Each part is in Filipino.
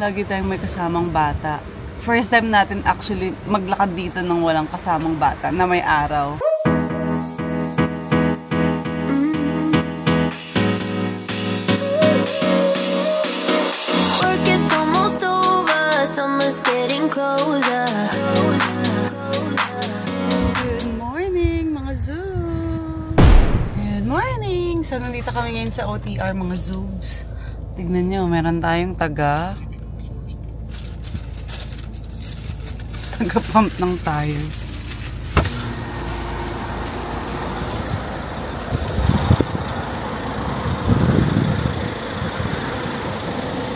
Lagi tayong may kasamang bata. First time natin actually maglakad dito ng walang kasamang bata na may araw. Good morning mga Zoobs! Good morning! So nandito kami ngayon sa OTR mga Zoobs. Tignan nyo, meron tayong taga-pump ng tires.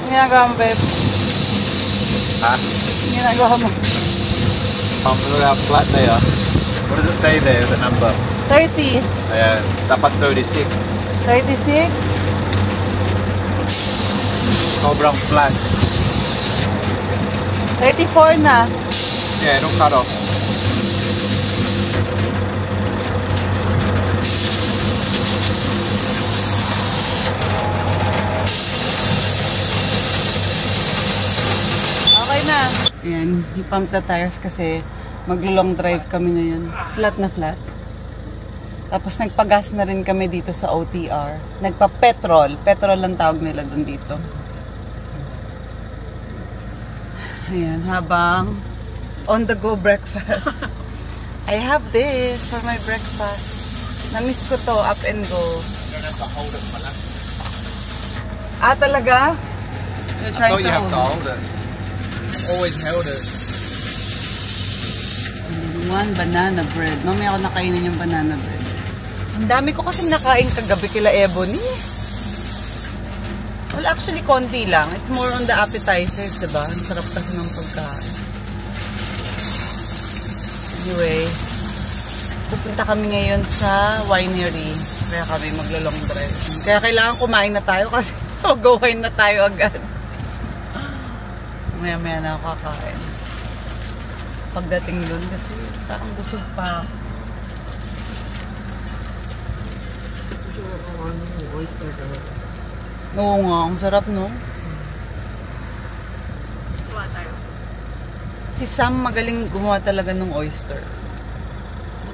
Ginagawa mo, babe? Ha? Ginagawa mo? Pump mo na flat na yun. What does it say there, the number? 30. Ayan, dapat 36. 36? Sobrang flat. 34 na. Yeah, don't cut off. Okay na. Ayan, i-pump the tires kasi maglo-long drive kami ngayon. Flat na flat. Tapos nagpagas na rin kami dito sa OTR. Nagpa-petrol. Petrol lang tawag nila dun dito. Ayan, habang on-the-go breakfast. I have this for my breakfast. Na-miss ko to, up and go. You don't have to hold it pala. Ah, talaga? I thought you have to hold it. Always held it. One banana bread. Mamaya ako nakainin yung banana bread. Ang dami ko kasi nakain kagabi kila Ebony. Well, actually, konti lang. It's more on the appetizers, diba? Ang sarap kasi ng pagkain. Anyway, pupunta kami ngayon sa winery. Kaya kami maglo-long drive. Kaya kailangan kumain na tayo kasi go-wine na tayo agad. Maya-maya na ako kakain. Pagdating doon kasi parang busog pa ako. Oo nga, ang sarap, no? Kuha tayo. Si Sam magaling gumawa talaga ng oyster.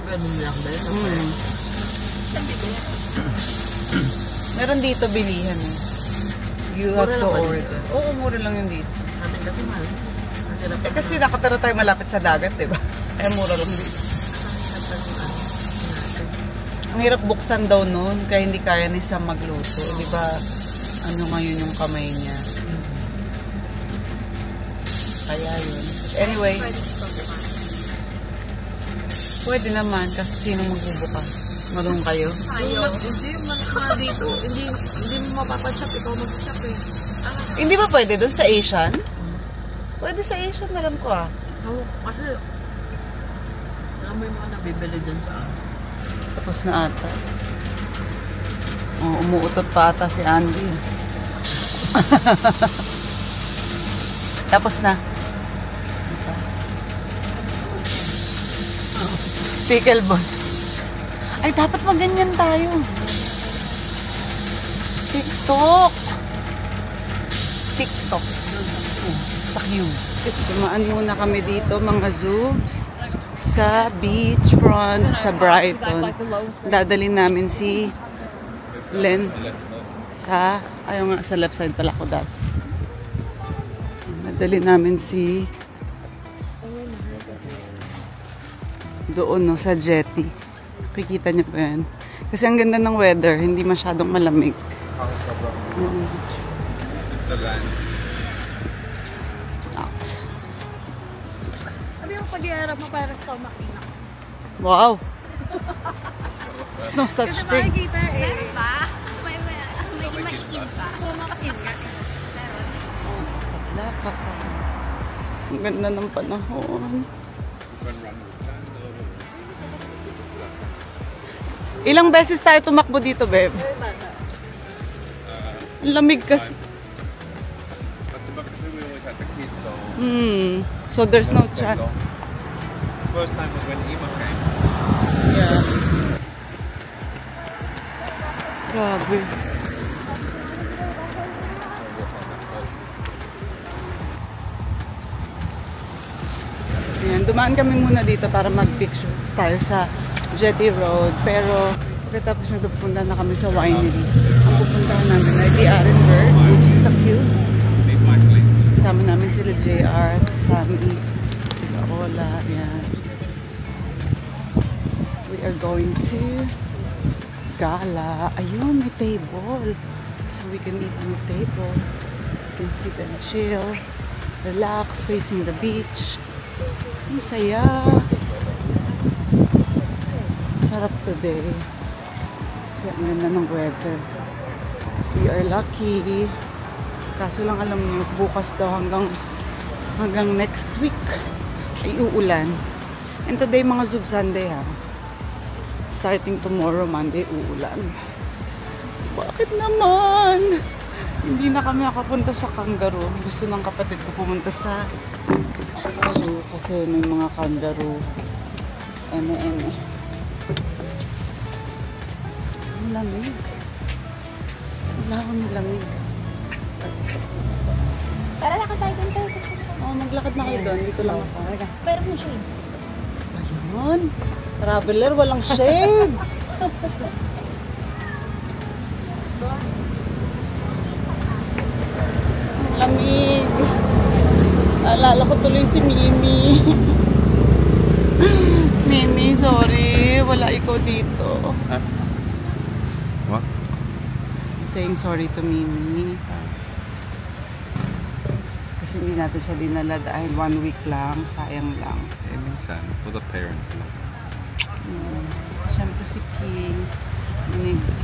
Ganun lang ba yun? Meron dito bilihan eh. You have to order. Oo, mura lang yun dito. Amin kasi mahal. Eh kasi nakatara tayo malapit sa dagat, diba? Kaya mura lang dito. Ang hirap buksan daw noon, kaya hindi kaya ni Sam magluto. Diba, ano ngayon yung kamay niya. Kaya yun. Anyway, pwede naman kasi sino magbubukas. Marunong kayo? Ayaw. Hindi yung mga dito. Hindi mo mapapachap. Ikaw mag-chap eh. Hindi ba pwede doon sa Asian? Pwede sa Asian, alam ko ah. Oo, kasi alam mo yung mga nabibili dyan sa Tapos na ata. Oh, umuutot pa ata si Andy. Tapos na. Pickleball. Ay, dapat maganyan tayo. TikTok. TikTok. Sa Q. Tumaan muna kami dito, mga Zoobs. Sa beachfront, sa Brighton. Dadalhin namin si Len sa, ayaw nga, sa left side pala ko dati. Dadalhin namin si doon, no, sa jetty. Kikita niyo pa yan. Kasi ang ganda ng weather, hindi masyadong malamig. It's the land. Sabi yung pag-iarap mo para stomach ina. Wow! It's no such Kasi thing. makikita eh. Meron ba? May maiin pa. Makain nga. Lapak ako. Ang ganda ng panahon. Ilang beses tayo tumakbo dito, babe? Ang lamig kasi. But because we always had the kids, so... So there's no chance. First time was when Ema came. Yeah. Grabe. Ayan, dumaan kami muna dito para mag-picture tayo sa Jetty Road. Pero pagkatapos nagpupunta na kami sa winery. Ang pupuntahan namin ay the Arenberg, which is the Cube. Kasama namin sila JR, Sammy, sila Ola. Ayan. We are going to Gala. Ayun, may table. So we can eat on the table. We can sit and chill, relax, facing the beach. Ang saya. Sarap today. Kasi ang ganda ng weather. We are lucky. Kaso lang alam niyo, bukas daw hanggang next week ay uulan. And today mga Zub Sunday ha. Starting tomorrow Monday uulan. Bakit naman? Hindi na kami nakapunta sa kangaroo. Gusto ng kapatid ko pumunta sa zoo kasi may mga kangaroo. Eme. Ang lamig. Wala akong nilamig. Tara, lakad tayo doon tayo. Oh, maglakad na kayo doon. Dito lang ako. Pero mo shades. Ayun. Traveler, walang shade. Ang lamig. Naalala ko tuloy si Mimi. Mimi, sorry. Wala ikaw dito. Huh? What? Saying sorry to Mimi. Kasi hindi natin siya dinala dahil 1 week lang. Sayang lang. Eh, minsan. For the parents lang. Siyempre si King.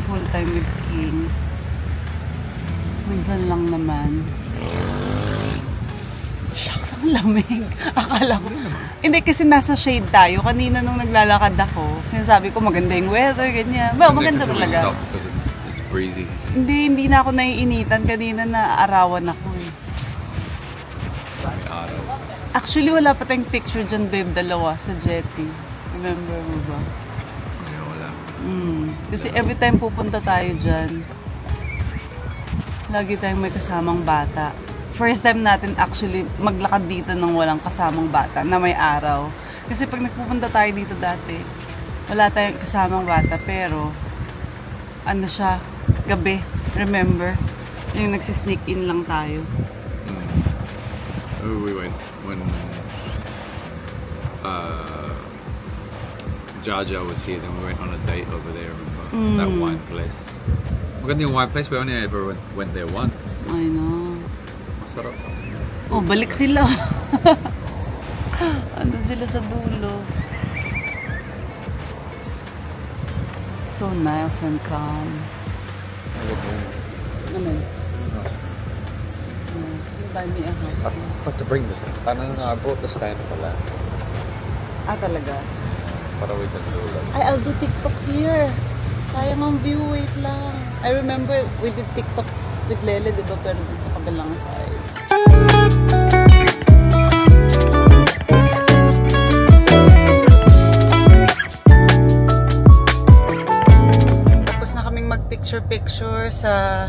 Full time with King. Minsan lang naman. Shucks, ang lamig. Akala ko. Hindi kasi nasa shade tayo. Kanina nung naglalakad ako, sinasabi ko maganda yung weather, ganyan. Well, maganda talaga. It's breezy. Hindi na ako naiinitan. Kanina na arawan ako eh. Actually, wala pa tayong picture dyan, babe, dalawa sa jetty. Remember mo ba? Yeah, wala. Kasi every time pupunta tayo dyan, lagi tayong may kasamang bata. First time natin actually maglakad dito nang walang kasamang bata na may araw. Kasi pag nagpupunta tayo dito dati, wala tayong kasamang bata pero ano siya, gabi, remember? Yung nagsisneak in lang tayo. Oh, we went when Jaja was here, then we went on a date over there, remember? That wine place. Maganda yung wine place, we only ever went there once. I know. Sarap. Oh, balik sila. Andun sila sa dulo. It's so nice and calm. Ano? Buy me a house. But to bring this, I brought the stand pala. Ah, talaga? Para we can do like... Ay, I'll do TikTok here. Sayang ang view, wait lang. I remember we did TikTok with Lele, di ba? Pero dun sa kabilang side. Tapos na kaming mag-picture-picture sa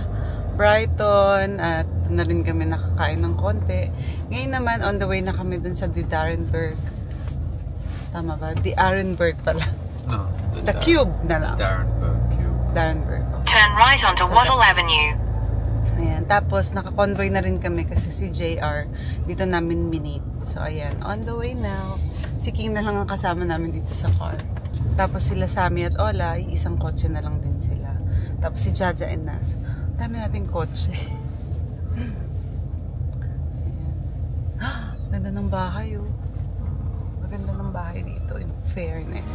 Brighton at na rin kami nakakain ng konti. Ngayon naman, on the way na kami dun sa The Arenberg. Tama ba? The Arenberg pala. No. The Cube na lang. Arenberg Cube. Arenberg. Okay. Turn right onto Wattle Avenue. Ayan. Tapos, naka-convoy na rin kami kasi si JR dito namin minute. So, ayan. On the way now. Si King na lang ang kasama namin dito sa car. Tapos sila Sammy at Ola, isang kotse na lang din sila. Tapos si Jaja and Nas. Dami nating kotse. Ayan. Ganda ng bahay, oh. Maganda ng bahay dito, in fairness.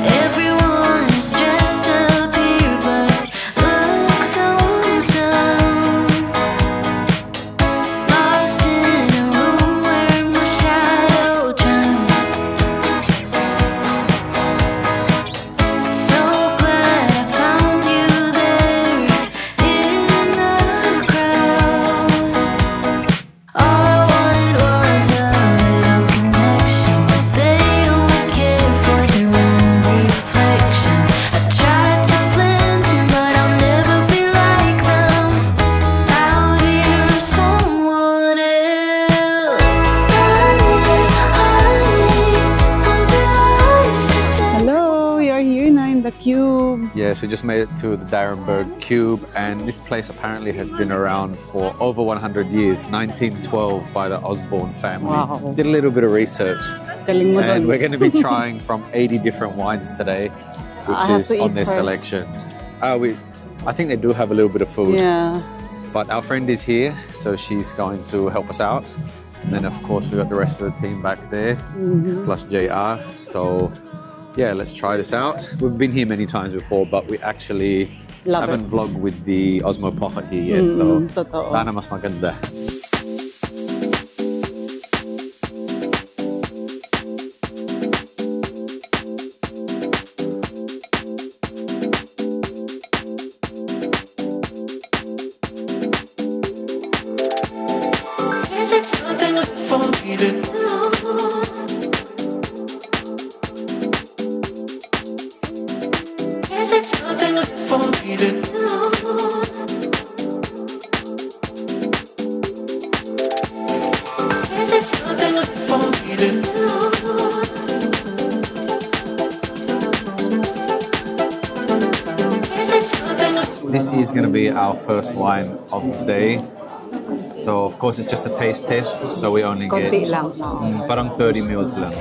Everyone is dressed up here, but looks so dumb. Cube. Yes, we just made it to the D'Arenberg Cube, and this place apparently has been around for over 100 years, 1912 by the Osborne family. Wow. Did a little bit of research, Galing mo and dun. we're going to be trying from 80 different wines today, which I have is to on eat their first. selection. I think they do have a little bit of food, Yeah. but our friend is here, so she's going to help us out. And then, of course, we got the rest of the team back there, plus JR. So, yeah, let's try this out. We've been here many times before, but we actually Love haven't it. vlogged with the Osmo Pocket here yet. So, totoo. sana mas maganda. This is going to be our first wine of the day. So, of course, it's just a taste test. So, we only Konti get lang. parang 30 mils lang.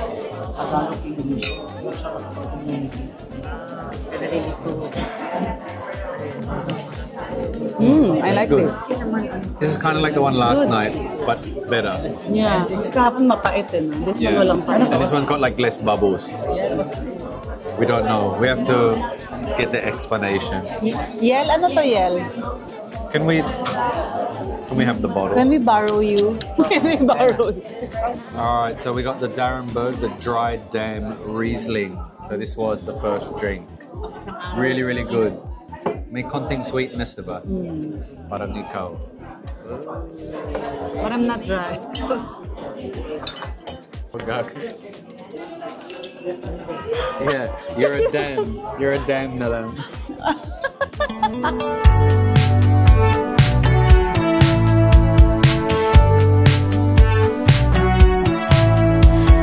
I like good. this. This is kind of like the one last night, but better. Yeah. Mas kahapon mapait eh. No? This one walang pa. And this one's got like less bubbles. We don't know. We have to get the explanation. Yel, ano to Yel? Can we have the bottle? Can we borrow you? Can we borrow you? All right, so we got the D'Arenberg, the dried dam Riesling. So this was the first drink. Really, really good. May konting sweetness, diba? Parang ikaw. But I'm not dry. Pagak. Yeah, you're a dam. You're a dam na lang.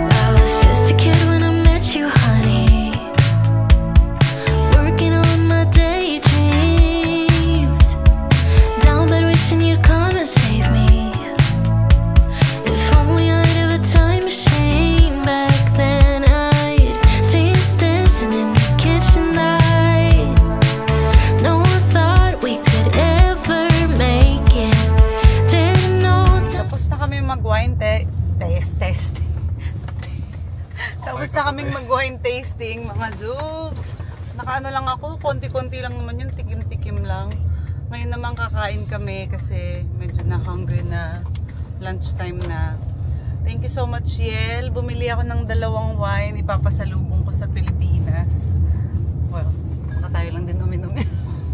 I was just a kid when I met you, honey. Working on my daydreams. Down bed wishing you'd come and save me. If only I'd have a time machine back then, I'd see us dancing in the kitchen light. No one thought we could ever make it. Didn't know. Tapos na kami mag-wine tasting. Tapos na kaming mag-wine tasting, mga Zoogs. Nakaano lang ako, konti-konti lang naman yun, tikim-tikim lang. Ngayon naman kakain kami kasi medyo na-hungry na, lunchtime na. Thank you so much, Yel. Bumili ako ng 2 wine, ipapasalubong ko sa Pilipinas. Well, baka tayo lang din uminom.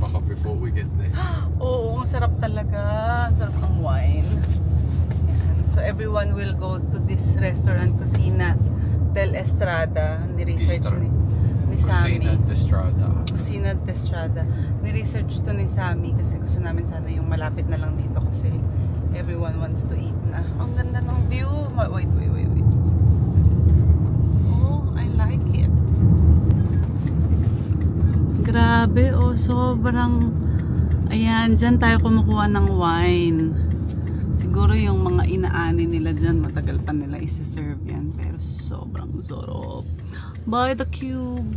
Baka before we get there. Oo, ang sarap talaga. Ang sarap ng wine. Yan. So everyone will go to this restaurant, Cocina del Estrada. Ni-research ni Sammy. Cocina d'Estrada. Cocina d'Estrada. Ni-research to ni Sammy kasi gusto namin sana yung malapit na lang dito kasi everyone wants to eat na. Ang ganda ng view. Wait. Oh, I like it. Grabe, oh, sobrang... Ayan, dyan tayo kumukuha ng wine. Siguro yung mga inaani nila dyan, matagal pa nila isi-serve yan. Pero sobrang sarap. By the Cube.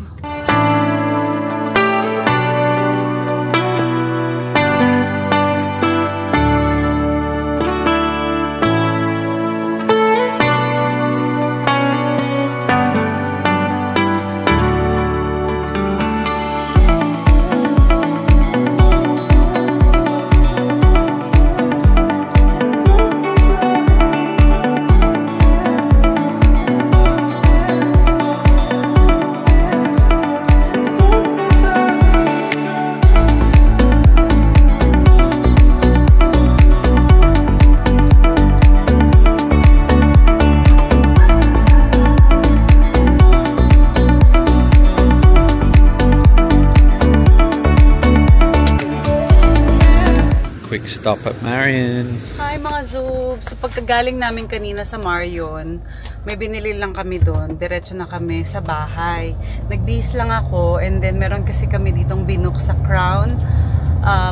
Next stop at Marion. Hi mga Zoobs! So pagkagaling namin kanina sa Marion, may binili lang kami doon. Diretso na kami sa bahay. Nagbihis lang ako and then meron kasi kami ditong binook sa Crown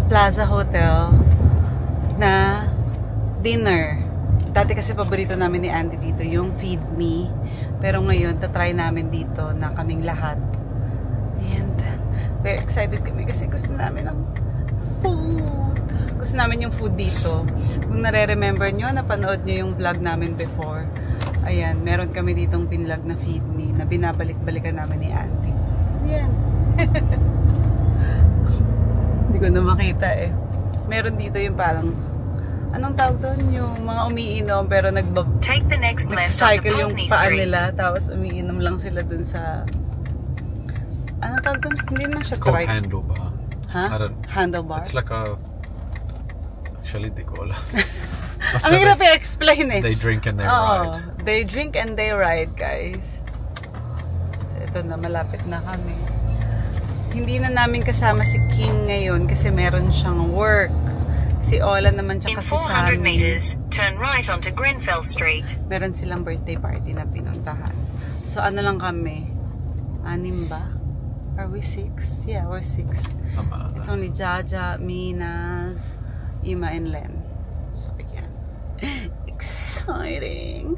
Plaza Hotel na dinner. Dati kasi paborito namin ni Andy dito yung Feed Me. Pero ngayon, tatry namin dito na kaming lahat. And very excited kami kasi gusto namin ng food. Gusto namin yung food dito. Kung nare-remember nyo, napanood nyo yung vlog namin before. Ayan, meron kami ditong pinlag na Feed Me na binabalik-balikan namin ni Auntie. Ayan. Hindi ko na makita eh. Meron dito yung parang, anong tawag doon? Yung mga umiinom pero nagcycle yung paa nila. Tapos umiinom lang sila dun sa, anong tawag doon? Hindi naman siya Called handlebar. Huh? Handlebar? It's like a... Actually, di ko alam. Ang hirap i-explain eh. They drink and they ride. They drink and they ride, guys. So, ito na, malapit na kami. Hindi na namin kasama si King ngayon kasi meron siyang work. Si Ola naman siya kasi sa amin. In 400 meters, turn right onto Grenfell Street. Meron silang birthday party na pinuntahan. So, ano lang kami? 6 ba? Are we 6? Yeah, we're 6. Something like that. It's only Jaja, Minas, Ima, and Len. So, again. Exciting!